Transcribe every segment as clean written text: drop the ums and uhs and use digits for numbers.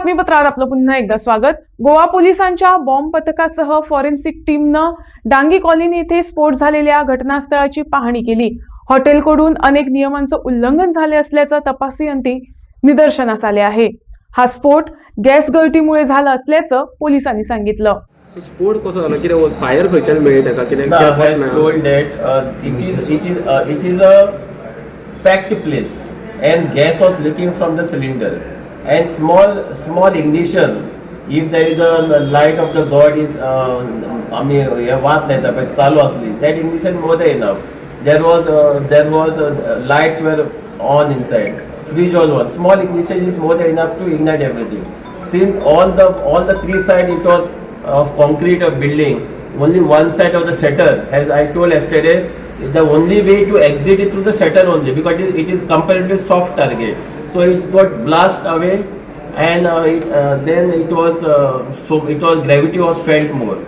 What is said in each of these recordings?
बातमीपत्रात आपलं पुन्हा एकदा स्वागत। गोवा पोलिसांच्या बॉम्ब पथकासह फॉरेन्सिक टीमनं डांगी कॉलनी येथे स्फोट झालेल्या घटनास्थळाची पाहणी केली। हॉटेलकडून अनेक नियमांचं उल्लंघन झाले असल्याचं तपासाअंती निदर्शनास आले आहे। हा स्फोट गॅस गळतीमुळे झाला असल्याचं पोलिसांनी सांगितलं। स्फोट कसो झालो कितें फायर खंयच्यान मेळ्ळी ताका कितें it is a packed place and gas was leaking from the cylinder and small ignition if there is a light of the god is वात लायता पळय चालू असली that ignition more than enough. There was lights were on inside, fridge was on. Small ignition is more than enough to ignite everything. Since all the three sides it was of concrete of building, only one side of the shutter, as I told yesterday, the only way to exit it through the shutter only, because it is comparatively soft target, so it got blast away and then it was gravity was felt more.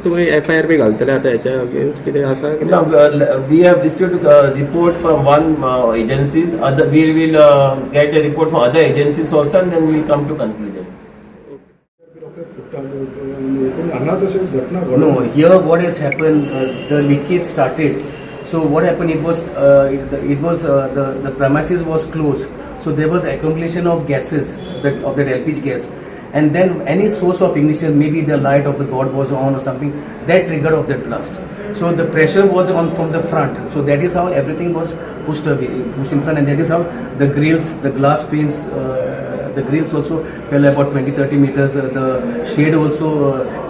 तुम्ही FIR B घालतले आता याच्या against कितें आसा? We have received a report from one agencies, we will get a report from other agencies also and then we will come to conclusion. No, here what has happened, the leakage started. So what happened, the premises was closed, so there was accumulation of gases, of that LPG gas, and then any source of ignition, maybe the light of the god was on or something, that triggered of that blast. So the pressure was on from the front, so that is how everything was pushed in front, and that is how the grills, the glass panes, the grills also fell about 20-30 meters. The shade also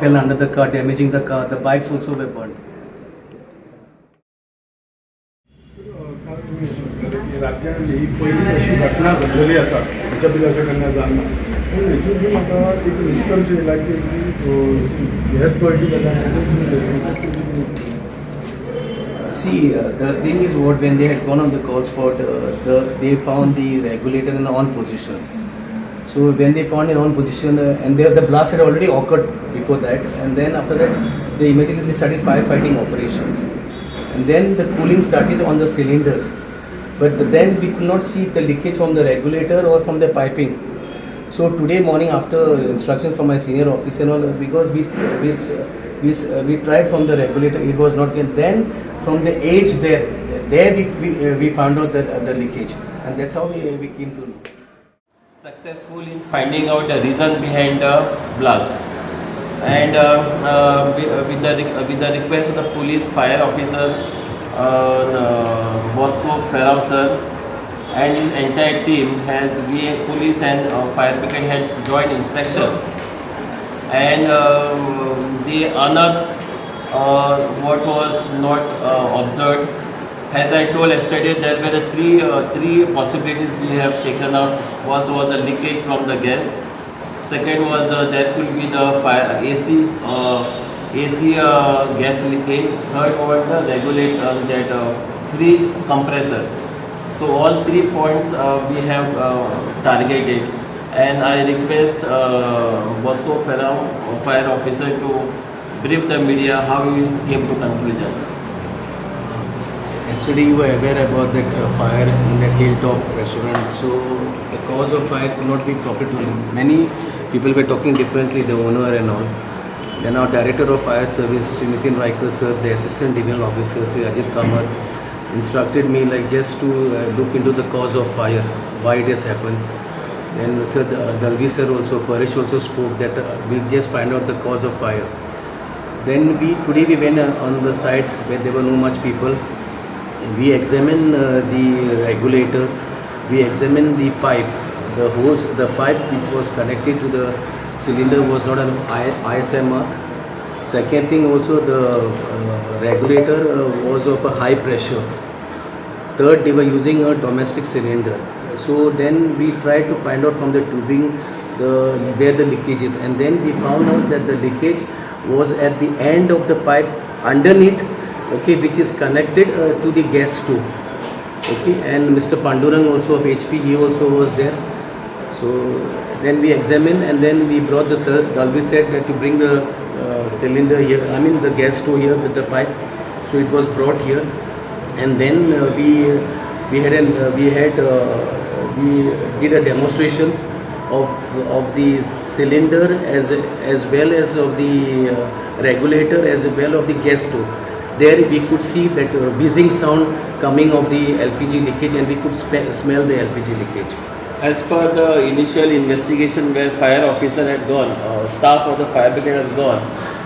fell under the car, damaging the car. The bikes also were burned. राज्यांत ही पहिली अशी घटना घडलेली आसा हाच्या बद्दल अशें केन्ना जावना, पूण हेतून जी म्हाका एक निश्कर्श येयला की गॅस गळटी जाल्या। See, the thing is what, when they had gone on the call spot, they found the regulator in on position. So when they found it on position, and the blast had already occurred before that, and then after that they immediately started firefighting operations, and then the cooling started on the cylinders, but then we could not see the leakage from the regulator or from the piping. So today morning, after instructions from my senior officer, because we tried from the regulator, it was not getting. Then from the edge there we found out the leakage, and that's how we came to know. Successful in finding out the reason behind the blast, and with the request of the police fire officer Bosco Ferrao sir and his entire team, has police and fire brigade had joint inspection, and they unearthed what was not observed. As I told yesterday, there were three possibilities we have taken up. First was the leakage from the gas. Second was there could be the fire AC gas leakage. Third was the regulator, that fridge compressor. So all 3 points we have targeted, and I request Bosco Ferrao, fire officer, to brief the media how he came to conclusion. Yesterday you were aware about that fire in that hilltop restaurant, so the cause of fire could not be properly told. Many people were talking differently, the owner and all. Then our director of fire service, Sri Nitin Raikar sir, the assistant divisional officer, Sri Ajit Kamar, instructed me like just to look into the cause of fire, why it has happened. Then Sir Dalvi sir also, Paresh also spoke that we'll just find out the cause of fire. Then today we went on the site where there were no much people. We examined the regulator, we examined the pipe, the hose, the pipe which was connected to the cylinder was not an ISM mark. Second thing also, the regulator was of a high pressure. Third, they were using a domestic cylinder. So then we tried to find out from the tubing where the leakage is, and then we found out that the leakage was at the end of the pipe underneath, okay, which is connected to the gas stove, okay. And Mr. Pandurang also of HP, he also was there. So then we examined, and then we brought the sir Dalvi said that to bring the cylinder here, I mean the gas stove here with the pipe. So it was brought here, and then we did a demonstration of the cylinder as well as of the regulator as well of the gas stove. There we could see that whizzing sound coming of the LPG leakage, and we could smell the LPG leakage. As per the initial investigation where fire officer had gone, staff of the fire brigade has gone,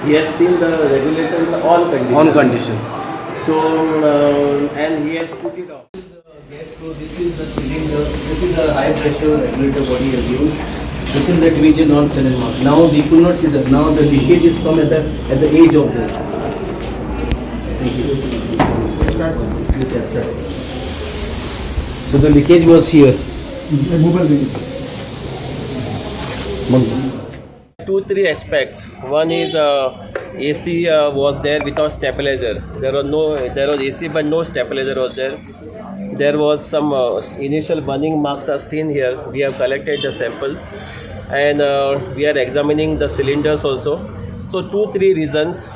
he has seen the regulator in on condition. On condition. So, and he has put it off. Gas stove, this is the cylinder, this is the high pressure regulator what he has used. This is the division on cylinder mark. Now we could not see that. Now the leakage is from at the edge of this. See here. Yes, yes, sir. So the leakage was here. Three aspects. One is AC was there without stabilizer. There was AC but no stabilizer was there. There was some initial burning marks are seen here. We have collected the samples and we are examining the cylinders also. So 2-3 reasons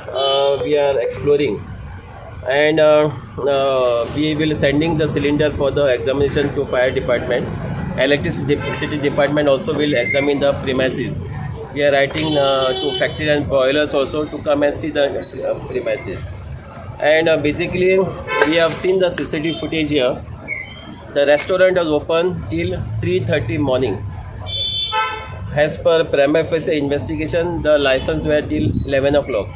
we are exploring, and we will sending the cylinder for the examination to fire department. Electricity department also will examine the premises. We are writing to factory and boilers also to come and see the premises. And basically we have seen the CCTV footage here. The restaurant was open till 3:30 morning. As per prima facie investigation, the license were till 11 o'clock.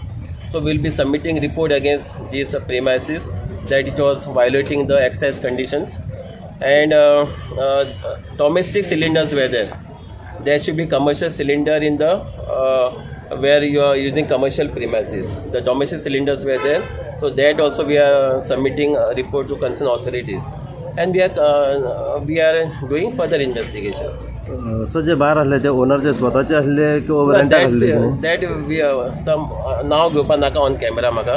So we'll be submitting report against these premises that it was violating the excise conditions. And domestic cylinders were there. There should be commercial cylinder in the where you are using commercial premises. The domestic cylinders were there. So that also we are submitting a report to concerned authorities. And we are doing further investigation. Sir जे भायर आहले ते owner जे स्वताचे आहले किंवा रेंटाक आहले That we some नाव घेवपा नाका ऑन कॅमेरा म्हाका.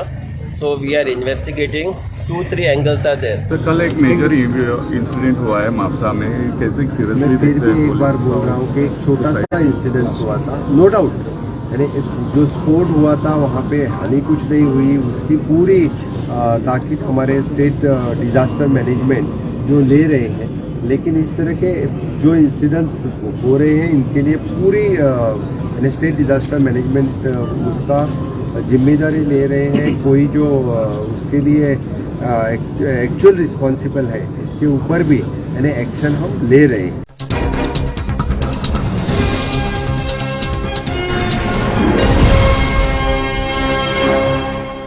So we are investigating. 2-3 angles are there. तो कल एक मेजर इंसिडेंट हुआ है मापुसा में, कैसे सीरियसली मैं फिर भी एक बार बोल रहा हूँ कि एक छोटा सा इंसिडेंट हुआ था, नो डाउट, यानी जो स्फोट हुआ था वहाँ पे हानि कुछ नहीं हुई, उसकी पूरी ताकीद हमारे स्टेट डिजास्टर मैनेजमेंट जो ले रहे हैं, लेकिन इस तरह के जो इंसिडेंट्स हो रहे हैं इनके लिए पूरी यानी स्टेट डिजास्टर मैनेजमेंट उसका जिम्मेदारी ले रहे हैं. कोई जो उसके लिए एक्चुअल रिस्पॉन्सिबल है इसके ऊपर भी यानी एक्शन हम ले रहे हैं.